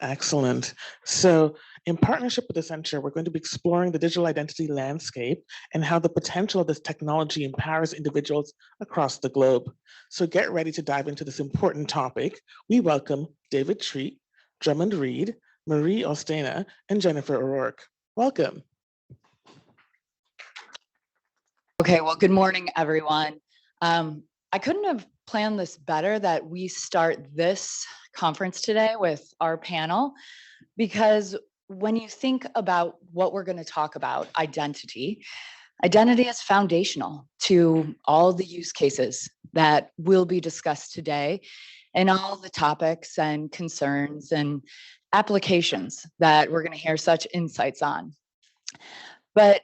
Excellent. So in partnership with Accenture, we're going to be exploring the digital identity landscape and how the potential of this technology empowers individuals across the globe. So get ready to dive into this important topic. We welcome David Treat, Drummond Reed, Marie Austenaa, and Jennifer O'Rourke. Welcome. Okay, well, good morning, everyone. I couldn't have planned this better that we start this conference today with our panel, because when you think about what we're going to talk about, identity is foundational to all the use cases that will be discussed today and all the topics and concerns and applications that we're going to hear such insights on. But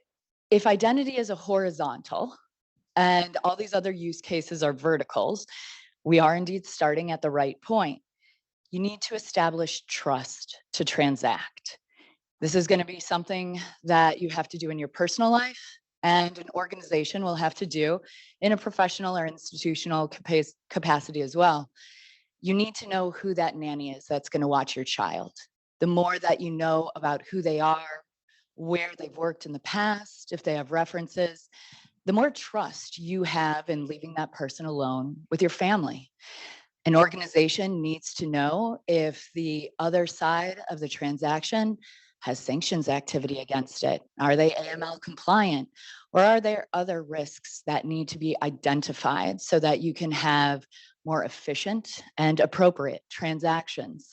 if identity is a horizontal, and all these other use cases are verticals, we are indeed starting at the right point. You need to establish trust to transact. This is going to be something that you have to do in your personal life, and an organization will have to do in a professional or institutional capacity as well. You need to know who that nanny is that's going to watch your child. The more that you know about who they are, where they've worked in the past, if they have references, the more trust you have in leaving that person alone with your family. An organization needs to know if the other side of the transaction has sanctions activity against it. Are they AML compliant? Or are there other risks that need to be identified so that you can have more efficient and appropriate transactions?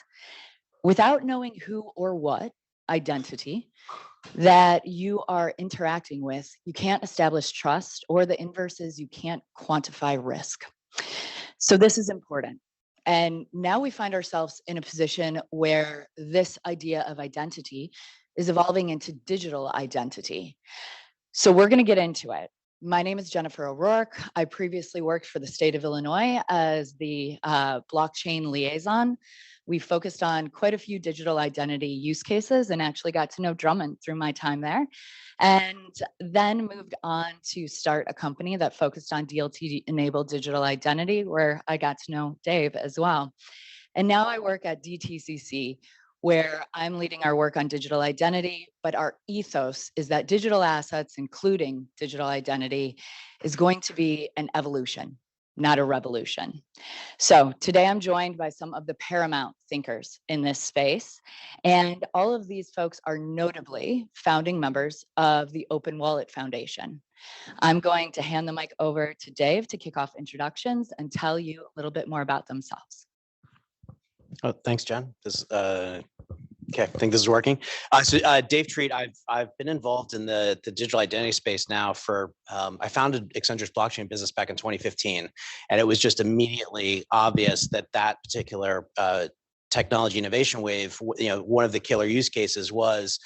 Without knowing who or what identity that you are interacting with, you can't establish trust, or the inverse is you can't quantify risk. So this is important. And now we find ourselves in a position where this idea of identity is evolving into digital identity. So we're going to get into it. My name is Jennifer O'Rourke. I previously worked for the state of Illinois as the blockchain liaison. We focused on quite a few digital identity use cases and actually got to know Drummond through my time there. And then moved on to start a company that focused on DLT-enabled digital identity, where I got to know Dave as well. And now I work at DTCC, where I'm leading our work on digital identity, but our ethos is that digital assets, including digital identity, is going to be an evolution, not a revolution. So today I'm joined by some of the paramount thinkers in this space, and all of these folks are notably founding members of the Open Wallet Foundation. I'm going to hand the mic over to Dave to kick off introductions and tell you a little bit more about themselves. Oh, thanks, Jen. Okay, I think this is working. Dave Treat, I've been involved in the digital identity space now for, I founded Accenture's blockchain business back in 2015, and it was just immediately obvious that that particular technology innovation wave, one of the killer use cases was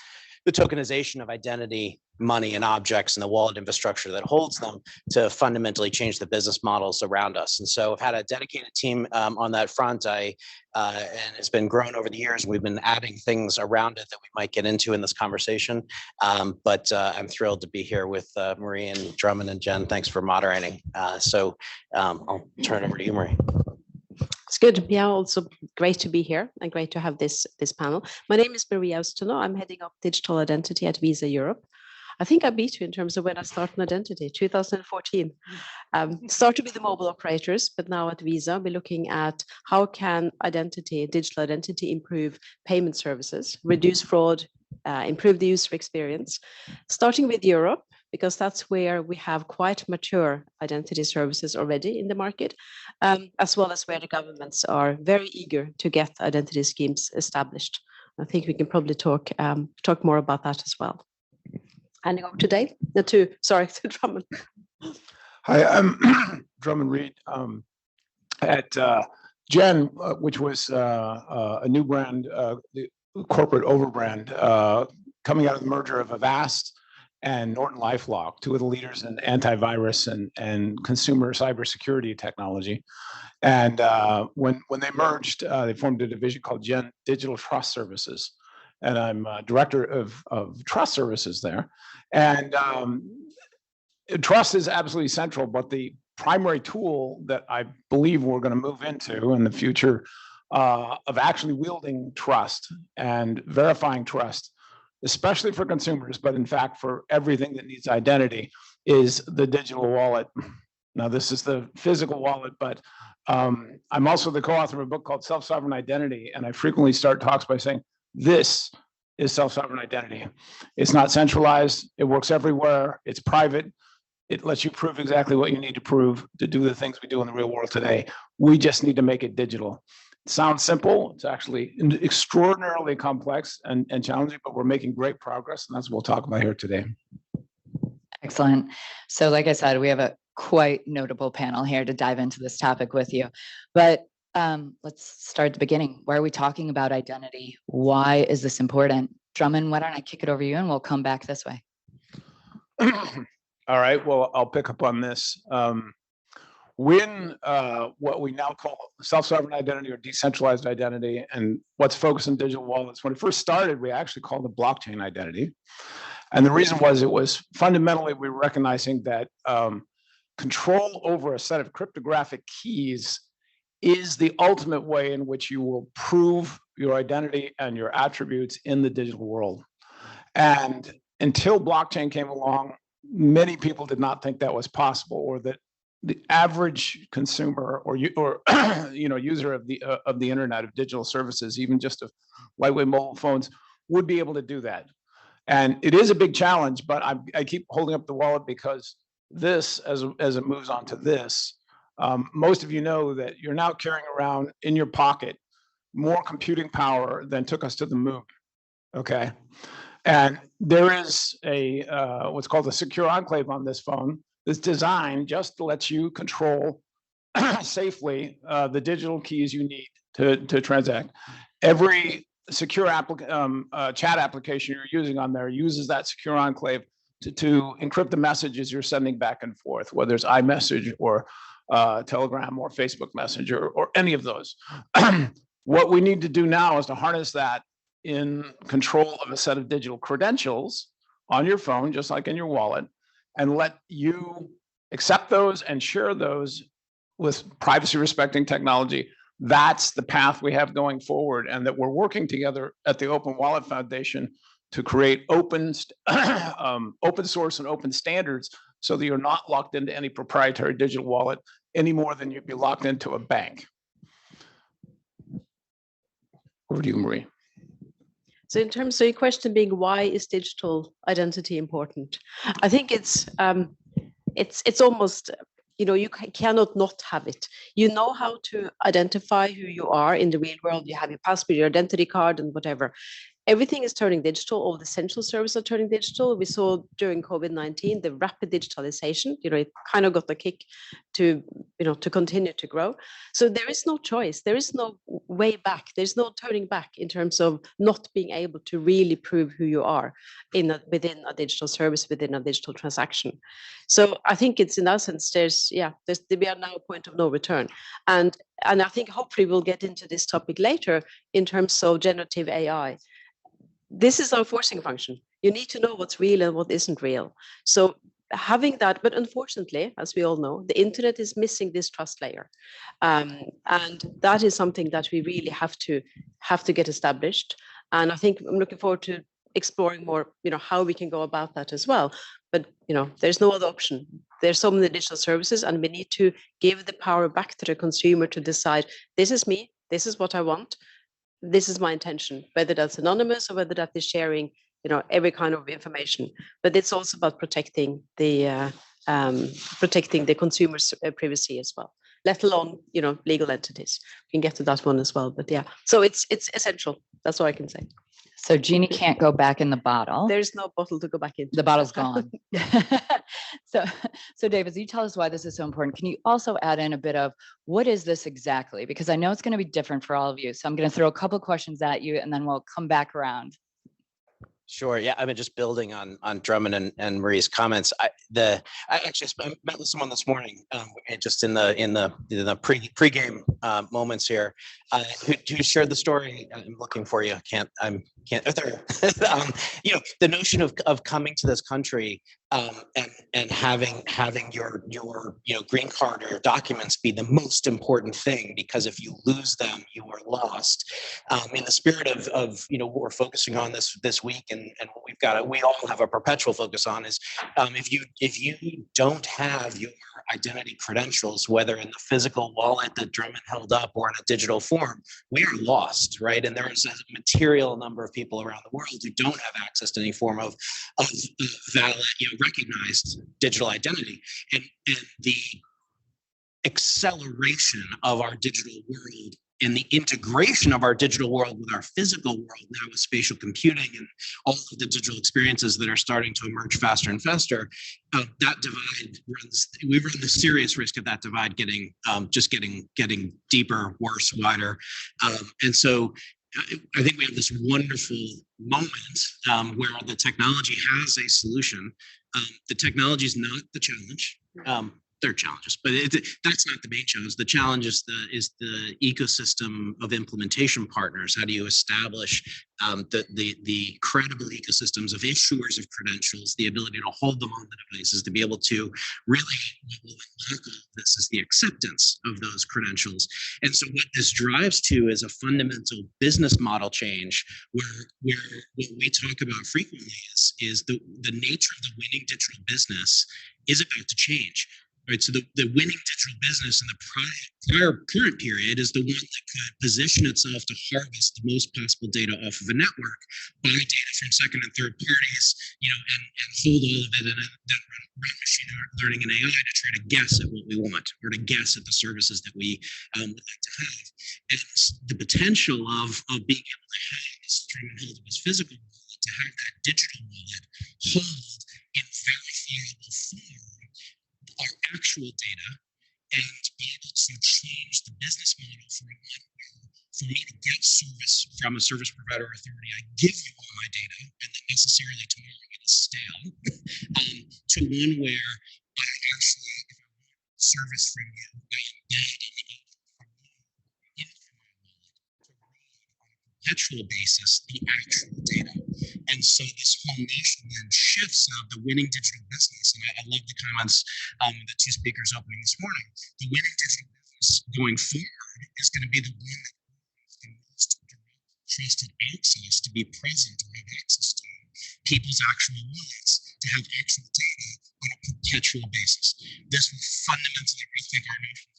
the tokenization of identity, money, and objects, and the wallet infrastructure that holds them to fundamentally change the business models around us. And so I've had a dedicated team on that front. And it's been grown over the years. We've been adding things around it that we might get into in this conversation. But I'm thrilled to be here with Marie and Drummond and Jen. Thanks for moderating. I'll turn it over to you, Marie. It's good. Yeah, also great to be here and great to have this panel. My name is Marie Austenaa. I'm heading up digital identity at Visa Europe. I think I beat you in terms of when I started in identity, 2014. Started with the mobile operators, but now at Visa, we're looking at how can digital identity improve payment services, reduce fraud, improve the user experience, starting with Europe, because that's where we have quite mature identity services already in the market, as well as where the governments are very eager to get identity schemes established. I think we can probably talk more about that as well. Handing over to Dave, to Drummond. Hi, I'm Drummond Reed at Gen, which was a new brand, the corporate overbrand, coming out of the merger of Avast and Norton LifeLock, two of the leaders in antivirus and consumer cybersecurity technology. And when they merged, they formed a division called Gen Digital Trust Services. And I'm director of trust services there. And trust is absolutely central, but the primary tool that I believe we're going to move into in the future of actually wielding trust and verifying trust, especially for consumers, but in fact for everything that needs identity, is the digital wallet. Now, this is the physical wallet, but I'm also the co-author of a book called Self-Sovereign Identity, and I frequently start talks by saying, this is self-sovereign identity. It's not centralized, it works everywhere, it's private, it lets you prove exactly what you need to prove to do the things we do in the real world today. We just need to make it digital. It sounds simple, it's actually extraordinarily complex and challenging, but we're making great progress, and that's what we'll talk about here today. Excellent. So like I said, we have a quite notable panel here to dive into this topic with you. But let's start at the beginning. Why are we talking about identity? Why is this important? Drummond, why don't I kick it over to you and we'll come back this way. All right, well, I'll pick up on this. When what we now call self-sovereign identity or decentralized identity, and what's focused on digital wallets, when it first started, we actually called it blockchain identity. And the reason was, it was fundamentally, we were recognizing that control over a set of cryptographic keys is the ultimate way in which you will prove your identity and your attributes in the digital world. And until blockchain came along, many people did not think that was possible, or that the average consumer or user of the internet, of digital services, even just of lightweight mobile phones, would be able to do that. And it is a big challenge, but I keep holding up the wallet because this, as it moves on to this, most of you know that you're now carrying around in your pocket more computing power than took us to the moon. Okay, and there is a what's called a secure enclave on this phone that's designed just to let you control safely the digital keys you need to transact. Every secure chat application you're using on there uses that secure enclave to encrypt the messages you're sending back and forth, whether it's iMessage or Telegram or Facebook Messenger or any of those. What we need to do now is to harness that in control of a set of digital credentials on your phone, just like in your wallet, and let you accept those and share those with privacy respecting technology. That's the path we have going forward, and that we're working together at the Open Wallet Foundation to create open source and open standards, so that you're not locked into any proprietary digital wallet any more than you'd be locked into a bank. Over to you, Marie. So in terms of your question being, why is digital identity important? I think it's almost, you cannot not have it. You know how to identify who you are in the real world. You have your passport, your identity card, and whatever. Everything is turning digital. All the essential services are turning digital. We saw during COVID-19 the rapid digitalization. It kind of got the kick to continue to grow. So there is no choice. There is no way back. There's no turning back in terms of not being able to really prove who you are within a digital service, within a digital transaction. So I think it's, in that sense, we are now a point of no return. And I think hopefully we'll get into this topic later in terms of generative AI. This is our forcing function. You need to know what's real and what isn't real. So having that, but unfortunately, as we all know, the internet is missing this trust layer. And that is something that we really have to get established. And I think I'm looking forward to exploring more, how we can go about that as well. But, there's no other option. There's so many digital services, and we need to give the power back to the consumer to decide, this is me, this is what I want, this is my intention, whether that's anonymous or whether that is sharing, every kind of information. But it's also about protecting the consumer's privacy as well, let alone, legal entities. We can get to that one as well. But yeah, so it's essential. That's all I can say. So Jeannie can't go back in the bottle. There's no bottle to go back in. The bottle's gone. So Dave, as you tell us why this is so important, can you also add in a bit of what is this exactly? Because I know it's going to be different for all of you. So I'm going to throw a couple of questions at you, and then we'll come back around. Sure. Yeah. I mean, just building on Drummond and Marie's comments. I actually met with someone this morning, just in the pre-game moments here, who shared the story. I'm looking for you. the notion of coming to this country and having your green card or your documents be the most important thing, because if you lose them, you are lost. In the spirit of what we're focusing on this week, and what we all have a perpetual focus on is if you don't have your identity credentials, whether in the physical wallet that Drummond held up or in a digital form, we are lost, right? And there is a material number of people around the world who don't have access to any form of valid, recognized digital identity. And the acceleration of our digital world and the integration of our digital world with our physical world now with spatial computing and all of the digital experiences that are starting to emerge faster and faster, that divide we run the serious risk of that divide getting deeper, worse, wider. And so I think we have this wonderful moment where the technology has a solution. The technology is not the challenge. There are challenges, but that's not the main challenge. The challenge is the ecosystem of implementation partners. How do you establish the credible ecosystems of issuers of credentials, the ability to hold them on the devices, to be able to really unlock all of this is the acceptance of those credentials. And so what this drives to is a fundamental business model change where what we talk about frequently is the nature of the winning digital business is about to change. Right, so the winning digital business in the prior current period is the one that could position itself to harvest the most possible data off of a network, buy data from second and third parties, and hold all of it, and then run machine learning and AI to try to guess at what we want or to guess at the services that we would like to have. And the potential of being able to have this Drummond held of his physical wallet, to have that digital wallet hold in verifiable form our actual data, and be able to change the business model from for me to get service from a service provider authority, I give you all my data, and then necessarily tomorrow it is stale, to one where I actually, if I want service from you, I embed an agent from you into my wallet to read on a perpetual basis the actual data. And so this whole notion then shifts of the winning digital business. And I love the comments the two speakers opening this morning. The winning digital business going forward is going to be the one that provides the most direct, trusted access to be present and have access to people's actual wallets, to have actual data on a perpetual basis. This will fundamentally rethink our notions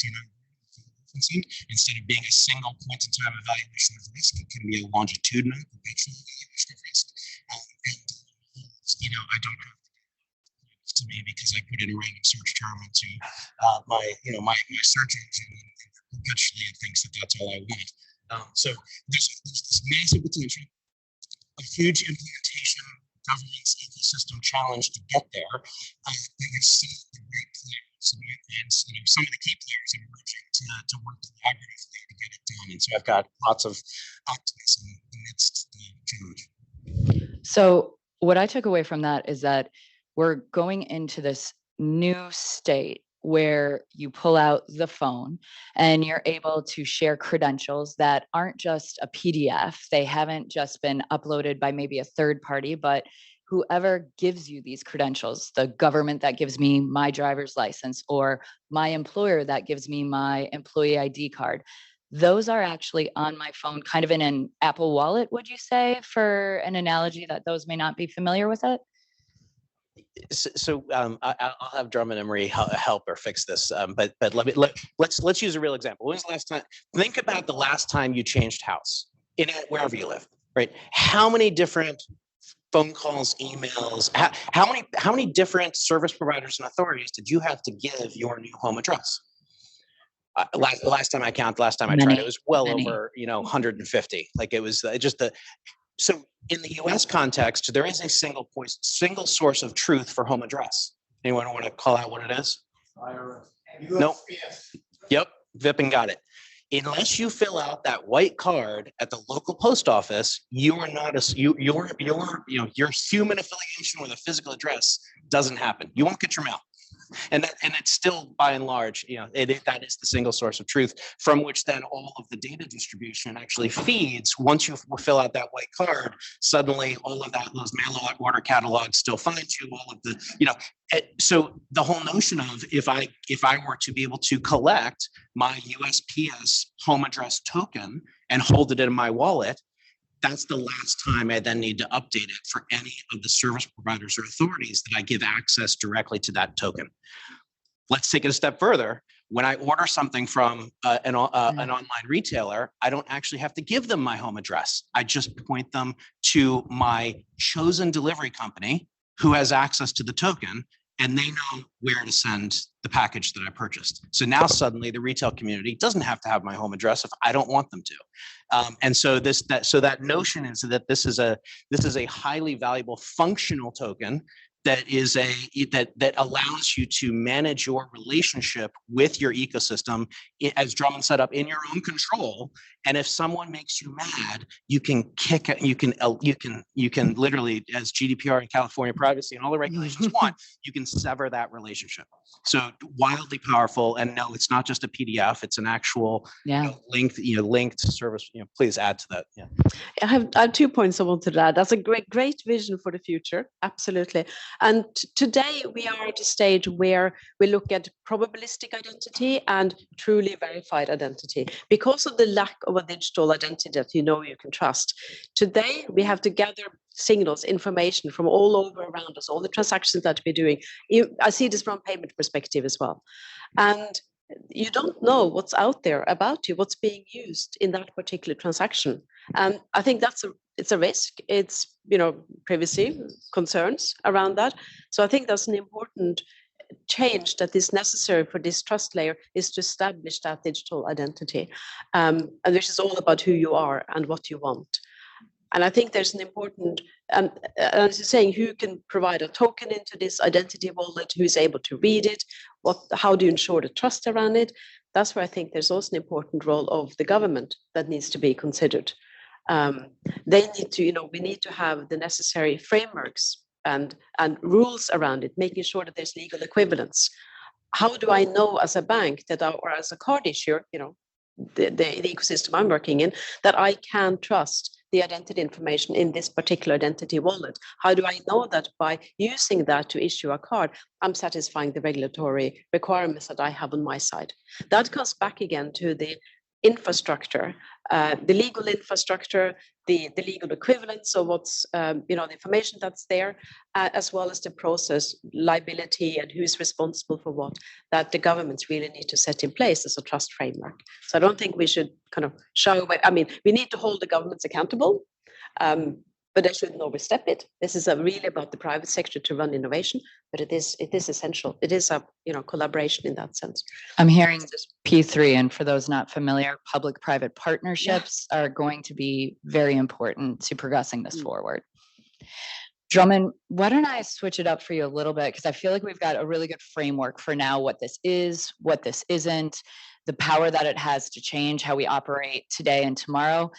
about instead of being a single point in time evaluation of risk, it can be a longitudinal, perpetual evaluation of risk. I don't have to me because I put in a random search term into my search engine, and perpetually it thinks that that's all I want. So there's this massive potential, a huge implementation governance ecosystem challenge to get there. But you're seeing the right players and some of the key players emerging to work collaboratively to get it done. And so I've got lots of optimism amidst the challenge. So what I took away from that is that we're going into this new state where you pull out the phone and you're able to share credentials that aren't just a PDF. They haven't just been uploaded by maybe a third party, but whoever gives you these credentials, the government that gives me my driver's license, or my employer that gives me my employee ID card, those are actually on my phone, kind of in an Apple Wallet, would you say, for an analogy that those may not be familiar with it? So I'll have Drummond and Marie help or fix this. But let's use a real example. When was the last time? Think about the last time you changed house wherever you live, right? How many different phone calls, emails, how many different service providers and authorities did you have to give your new home address? Last time I tried, it was well over 150. Like it was so in the U.S. context, there is a single source of truth for home address. Anyone want to call out what it is? IRS. Nope. Yep. Vipin got it. Unless you fill out that white card at the local post office, you are not your human affiliation with a physical address doesn't happen. You won't get your mail. And it's still by and large, that is the single source of truth from which then all of the data distribution actually feeds. Once you fill out that white card, suddenly all of those mail order catalogs still find you, all of the, so the whole notion of if I were to be able to collect my USPS home address token and hold it in my wallet, that's the last time I then need to update it for any of the service providers or authorities that I give access directly to that token. Let's take it a step further. When I order something from an online retailer, I don't actually have to give them my home address. I just point them to my chosen delivery company who has access to the token, and they know where to send the package that I purchased. So now suddenly the retail community doesn't have to have my home address if I don't want them to. And so that notion is that this is a highly valuable functional token that is that allows you to manage your relationship with your ecosystem, as Drummond set up, in your own control. And if someone makes you mad, you can literally, as GDPR and California privacy and all the regulations want, you can sever that relationship. So wildly powerful. And no, it's not just a PDF; it's an actual linked service. Please add to that. Yeah, I have 2 points I want to add. That's a great vision for the future. Absolutely. And today we are at a stage where we look at probabilistic identity and truly verified identity because of the lack of a digital identity that you can trust. Today we have to gather signals, information from all over around us, all the transactions that we're doing. I see this from a payment perspective as well. And you don't know what's out there about you, what's being used in that particular transaction. And I think it's a risk. It's, privacy concerns around that. So I think that's an important change that is necessary for this trust layer, is to establish that digital identity. And this is all about who you are and what you want. And I think there's an important, as you're saying, who can provide a token into this identity wallet, who's able to read it, how do you ensure the trust around it? That's where I think there's also an important role of the government that needs to be considered. They need to, we need to have the necessary frameworks and rules around it, making sure that there's legal equivalence. How do I know as a bank or as a card issuer, the ecosystem I'm working in, that I can trust the identity information in this particular identity wallet? How do I know that by using that to issue a card, I'm satisfying the regulatory requirements that I have on my side? That comes back again to the infrastructure, the legal infrastructure, the legal equivalence of what's, the information that's there, as well as the process, liability, and who's responsible for what, that the governments really need to set in place as a trust framework. So I don't think we should kind of shy away. I mean, we need to hold the governments accountable, but they shouldn't overstep it. This is really about the private sector to run innovation, but it is essential. It is a collaboration in that sense. I'm hearing this P3, and for those not familiar, public-private partnerships are going to be very important to progressing this forward. Drummond, why don't I switch it up for you a little bit, because I feel like we've got a really good framework for now, what this is, what this isn't, the power that it has to change how we operate today and tomorrow.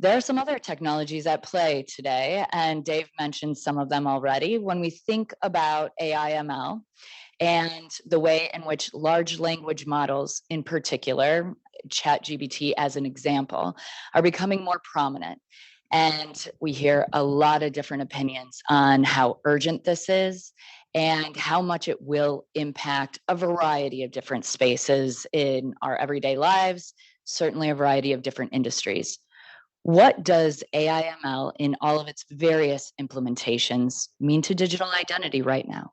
There are some other technologies at play today, and Dave mentioned some of them already. When we think about AI/ML and the way in which large language models, in particular, ChatGPT as an example, are becoming more prominent. And we hear a lot of different opinions on how urgent this is and how much it will impact a variety of different spaces in our everyday lives, certainly a variety of different industries. What does AI/ML in all of its various implementations mean to digital identity right now?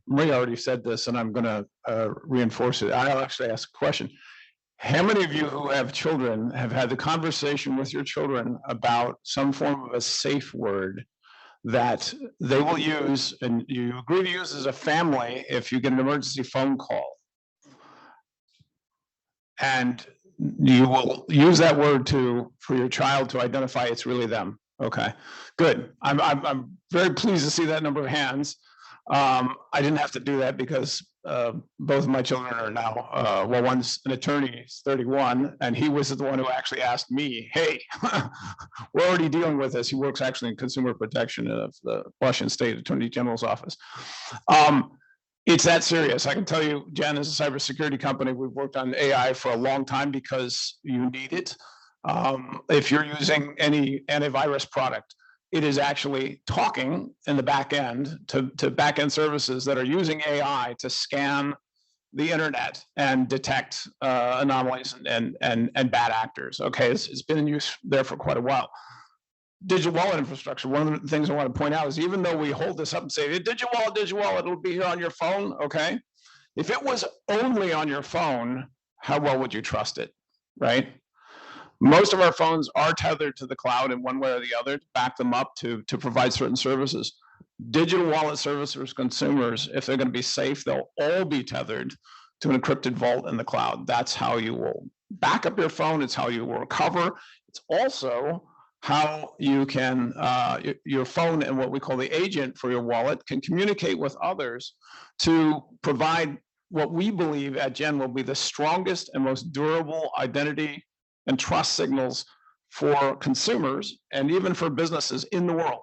Maria already said this, and I'm going to reinforce it. I'll actually ask a question. How many of you who have children have had the conversation with your children about some form of a safe word that they will use, and you agree to use as a family if you get an emergency phone call? And you will use that word for your child to identify it's really them. Okay, good. I'm very pleased to see that number of hands. I didn't have to do that because both of my children are now, well, one's an attorney, he's 31, and he was the one who actually asked me, hey, we're already dealing with this. He works actually in consumer protection of the Washington State Attorney General's office. It's that serious. I can tell you, Jen, as a cybersecurity company, we've worked on AI for a long time because you need it. If you're using any antivirus product, it is actually talking in the back end to back end services that are using AI to scan the internet and detect anomalies and bad actors. Okay, it's been in use there for quite a while. Digital wallet infrastructure. One of the things I want to point out is even though we hold this up and say, digital wallet, it'll be here on your phone. Okay, if it was only on your phone, how well would you trust it, right? Most of our phones are tethered to the cloud in one way or the other to back them up to provide certain services. Digital wallet services, consumers, if they're going to be safe, they'll all be tethered to an encrypted vault in the cloud. That's how you will back up your phone. It's how you will recover. It's also how you can, your phone and what we call the agent for your wallet can communicate with others to provide what we believe at Gen will be the strongest and most durable identity and trust signals for consumers and even for businesses in the world.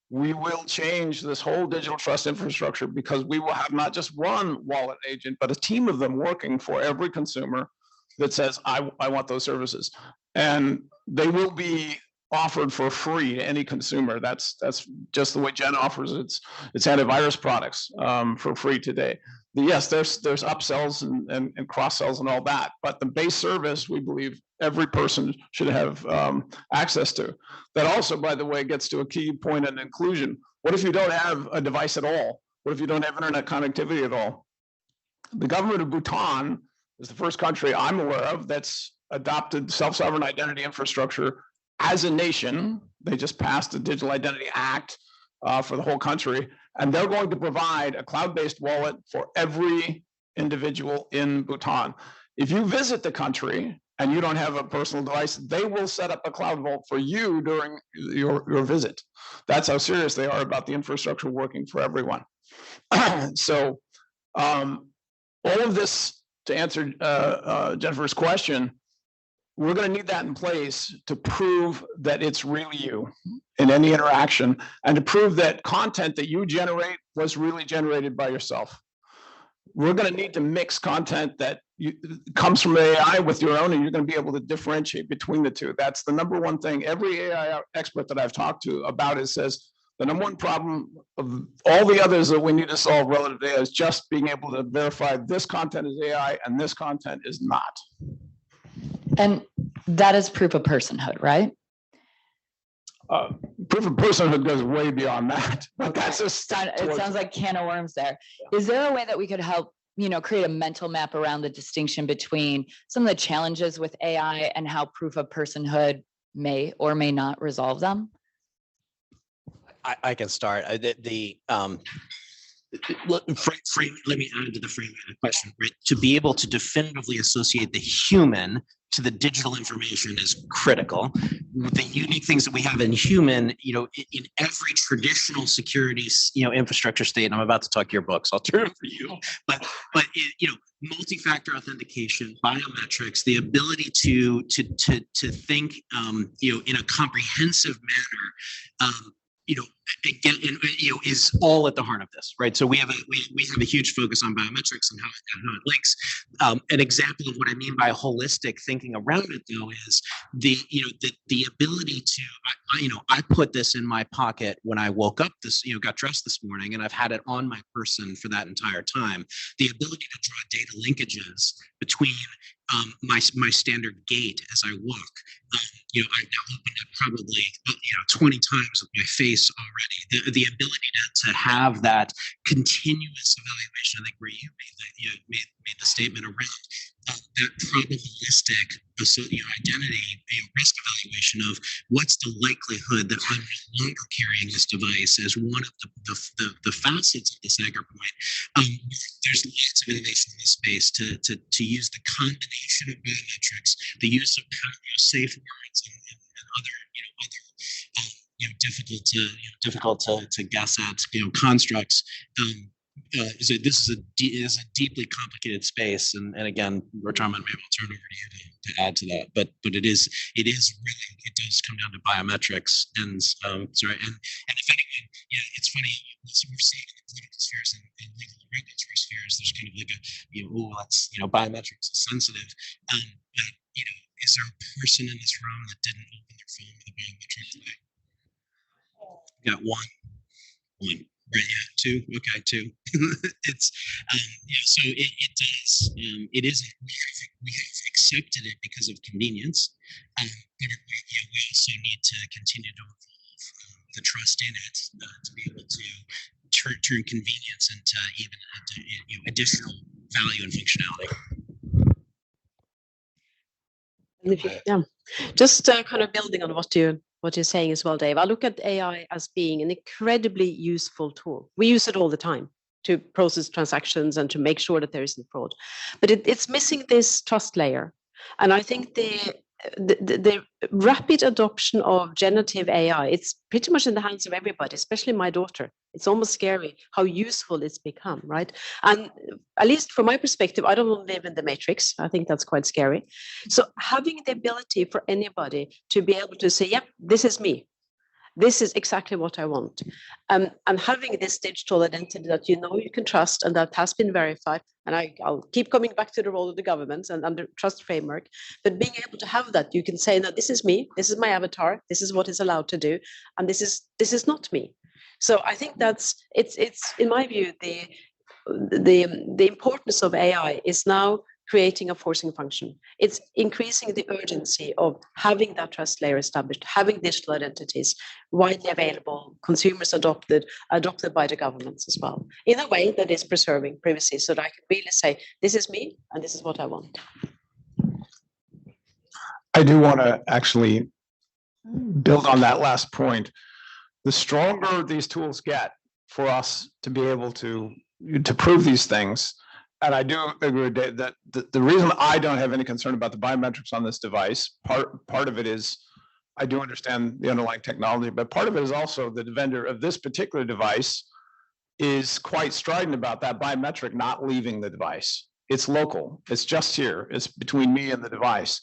We will change this whole digital trust infrastructure because we will have not just one wallet agent, but a team of them working for every consumer that says, I want those services. And they will be offered for free to any consumer. That's just the way Gen offers its antivirus products for free today. Yes, there's upsells and cross sells and all that, but the base service we believe every person should have access to. That also, by the way, gets to a key point in inclusion. What if you don't have a device at all? What if you don't have internet connectivity at all? The government of Bhutan is the first country I'm aware of that's adopted self-sovereign identity infrastructure as a nation. They just passed the Digital Identity Act for the whole country, and they're going to provide a cloud-based wallet for every individual in Bhutan. If you visit the country and you don't have a personal device, they will set up a cloud vault for you during your visit. That's how serious they are about the infrastructure working for everyone. So all of this, to answer Jennifer's question, we're going to need that in place to prove that it's really you in any interaction and to prove that content that you generate was really generated by yourself. We're going to need to mix content that comes from AI with your own, and you're going to be able to differentiate between the two. That's the number one thing. Every AI expert that I've talked to about it says the number one problem of all the others that we need to solve relative to AI is just being able to verify this content is AI and this content is not. And that is proof of personhood, right? Proof of personhood goes way beyond that, but that's a step. It sounds like can of worms there. Is there a way that we could help, create a mental map around the distinction between some of the challenges with AI and how proof of personhood may or may not resolve them? I can start. Let me add to the frame of the question, right? To be able to definitively associate the human to the digital information is critical. The unique things that we have in human, in every traditional security, infrastructure state, and I'm about to talk your books, I'll turn it for you, but multi-factor authentication, biometrics, the ability to think, in a comprehensive manner, again, is all at the heart of this, right? So we have a huge focus on biometrics and how it links. An example of what I mean by holistic thinking around it, though, is the ability to, I put this in my pocket when I woke up got dressed this morning, and I've had it on my person for that entire time. The ability to draw data linkages between my standard gait as I walk. I've now opened it probably 20 times with my face already. The ability to have that continuous evaluation, I think where you made the statement around that probabilistic identity risk evaluation of what's the likelihood that I'm no longer carrying this device as one of the facets of this aggregate point. There's lots of innovation in this space to use the combination of biometrics, the use of safe words and other difficult to guess at constructs. This is a deeply complicated space, and again, Drummond, maybe I'll turn over to you to add to that. But it does come down to biometrics, and sorry, and if anyone, it's funny. We're seeing in the political spheres and legal and regulatory spheres, there's kind of like biometrics is sensitive. But is there a person in this room that didn't open their phone with a biometric today? Got one. Right, yeah, two. Okay, two. It's so it does. It is. We have accepted it because of convenience, but we also need to continue to evolve the trust in it to be able to turn convenience into even additional value and functionality. And if you, just kind of building on what you're saying as well, Dave. I look at AI as being an incredibly useful tool. We use it all the time to process transactions and to make sure that there isn't fraud, but it's missing this trust layer. And I think the rapid adoption of generative AI, it's pretty much in the hands of everybody, especially my daughter. It's almost scary how useful it's become, right? And at least from my perspective, I don't want to live in the matrix. I think that's quite scary. So having the ability for anybody to be able to say, yep, this is me. This is exactly what I want. And having this digital identity that you can trust and that has been verified, and I'll keep coming back to the role of the government and the trust framework, but being able to have that, you can say, no, this is me, this is my avatar, this is what is allowed to do, and this is not me. So I think it's in my view, the importance of AI is now creating a forcing function. It's increasing the urgency of having that trust layer established, having digital identities widely available, consumers adopted by the governments as well, in a way that is preserving privacy, so that I can really say, this is me and this is what I want. I do want to actually build on that last point. The stronger these tools get for us to be able to prove these things, and I do agree with Dave that the reason I don't have any concern about the biometrics on this device, part of it is I do understand the underlying technology, but part of it is also the vendor of this particular device is quite strident about that biometric not leaving the device. It's local. It's just here. It's between me and the device.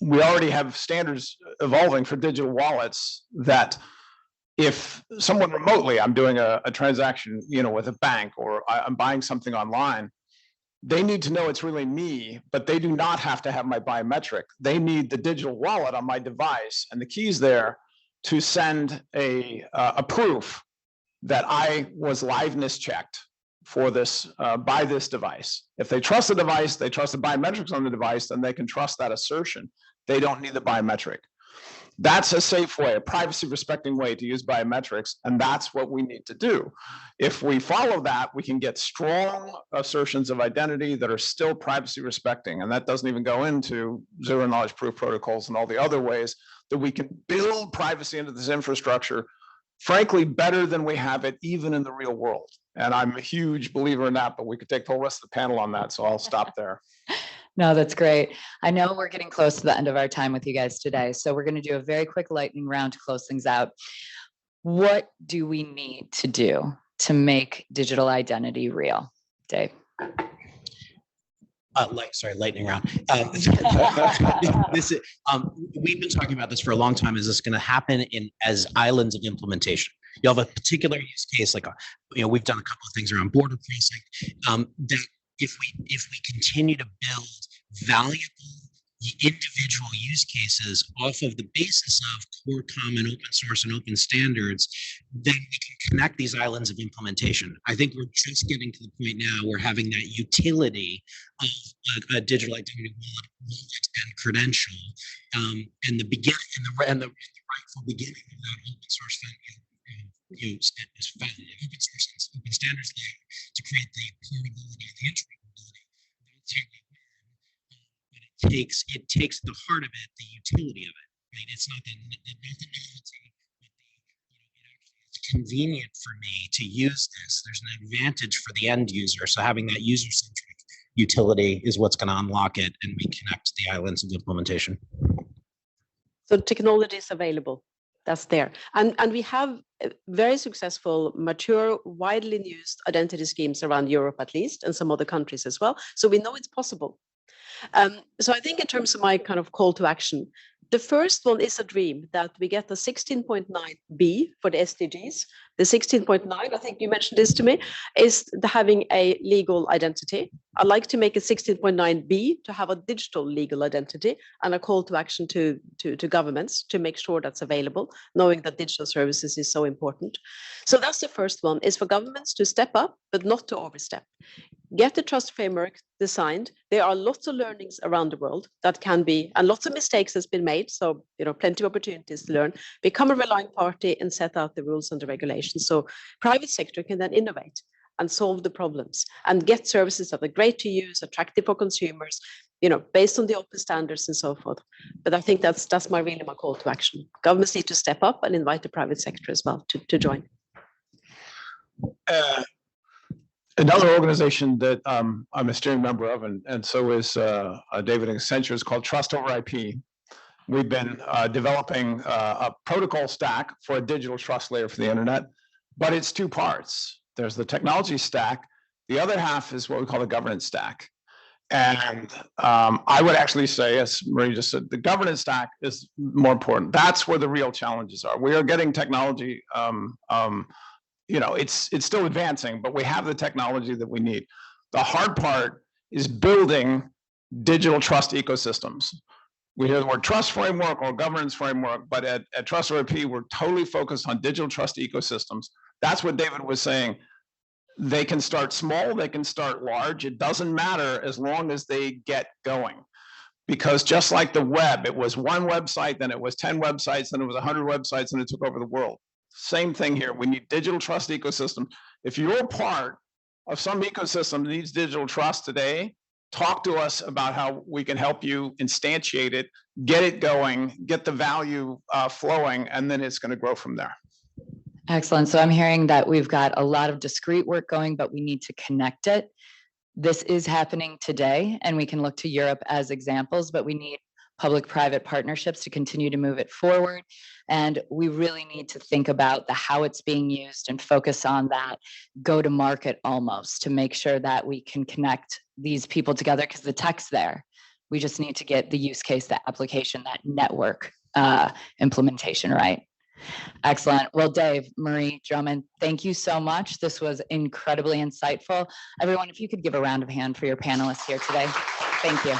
We already have standards evolving for digital wallets that if someone remotely, I'm doing a transaction, with a bank, or I'm buying something online, they need to know it's really me, but they do not have to have my biometric. They need the digital wallet on my device and the keys there to send a proof that I was liveness checked for this by this device. If they trust the device, they trust the biometrics on the device, then they can trust that assertion. They don't need the biometric. That's a safe way, a privacy respecting way to use biometrics, and that's what we need to do. If we follow that, we can get strong assertions of identity that are still privacy respecting, and that doesn't even go into zero knowledge proof protocols and all the other ways that we can build privacy into this infrastructure, frankly, better than we have it even in the real world. And I'm a huge believer in that, but we could take the whole rest of the panel on that, so I'll stop there. No, that's great. I know we're getting close to the end of our time with you guys today, so we're going to do a very quick lightning round to close things out. What do we need to do to make digital identity real? Dave? Lightning round. We've been talking about this for a long time. Is this going to happen as islands of implementation? You have a particular use case, like we've done a couple of things around border crossing. That if we continue to build valuable individual use cases off of the basis of core common open source and open standards, then we can connect these islands of implementation. I think we're just getting to the point now where having that utility of a digital identity wallet and credential, and the beginning and the rightful beginning of that open source open source and open standards layer to create the portability and the interoperability. That's how we win. But it takes the heart of it, the utility of it. Right? It's not the novelty, but it's convenient for me to use this. There's an advantage for the end user. So having that user-centric utility is what's going to unlock it, and we connect the islands of implementation. So technology is available. That's there. And we have very successful, mature, widely used identity schemes around Europe, at least, and some other countries as well. So we know it's possible. So I think in terms of my kind of call to action, the first one is a dream that we get the 16.9B for the SDGs. The 16.9, I think you mentioned this to me, is having a legal identity. I'd like to make a 16.9B to have a digital legal identity and a call to action to governments to make sure that's available, knowing that digital services is so important. So that's the first one, is for governments to step up, but not to overstep. Get the trust framework designed. There are lots of learnings around the world that can be, and lots of mistakes has been made. So, plenty of opportunities to learn. Become a relying party and set out the rules and the regulations. So private sector can then innovate and solve the problems and get services that are great to use, attractive for consumers, based on the open standards and so forth. But I think that's my call to action. Governments need to step up and invite the private sector as well to join. Another organization that I'm a steering member of, and so is David and Accenture, is called Trust over IP. We've been developing a protocol stack for a digital trust layer for the internet, but it's two parts. There's the technology stack. The other half is what we call the governance stack. And I would actually say, as Marie just said, the governance stack is more important. That's where the real challenges are. We are getting technology. It's still advancing, but we have the technology that we need. The hard part is building digital trust ecosystems. We hear the word trust framework or governance framework, but at Trust RP, we're totally focused on digital trust ecosystems. That's what David was saying. They can start small, they can start large. It doesn't matter as long as they get going. Because just like the web, it was one website, then it was 10 websites, then it was 100 websites, and it took over the world. Same thing here. We need digital trust ecosystem. If you're part of some ecosystem that needs digital trust today, talk to us about how we can help you instantiate it, get it going, get the value flowing, and then it's going to grow from there. Excellent. So I'm hearing that we've got a lot of discrete work going, but we need to connect it. This is happening today, and we can look to Europe as examples, but we need public-private partnerships to continue to move it forward. And we really need to think about the how it's being used and focus on that go-to-market almost to make sure that we can connect these people together, because the tech's there. We just need to get the use case, the application, that network implementation right. Excellent. Well, Dave, Marie, Drummond, thank you so much. This was incredibly insightful. Everyone, if you could give a round of hand for your panelists here today. Thank you.